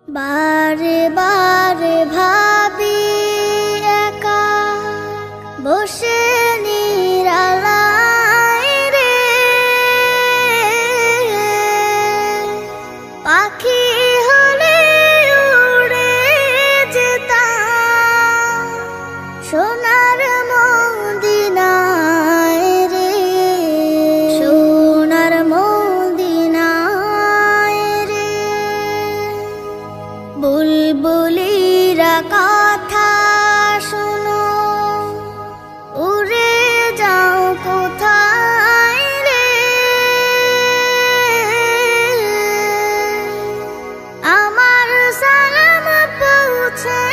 বারে বারে ভাবি একা বসে নিরালায় রে, পাখি হলে উড়ে যেতাম সোনার মদিনায় রে, সোনার মদিনায় রে। বুলবুলিরা কথা শোনো, উড়ে যাও কোথায় রে, আমার সালাম পৌঁছে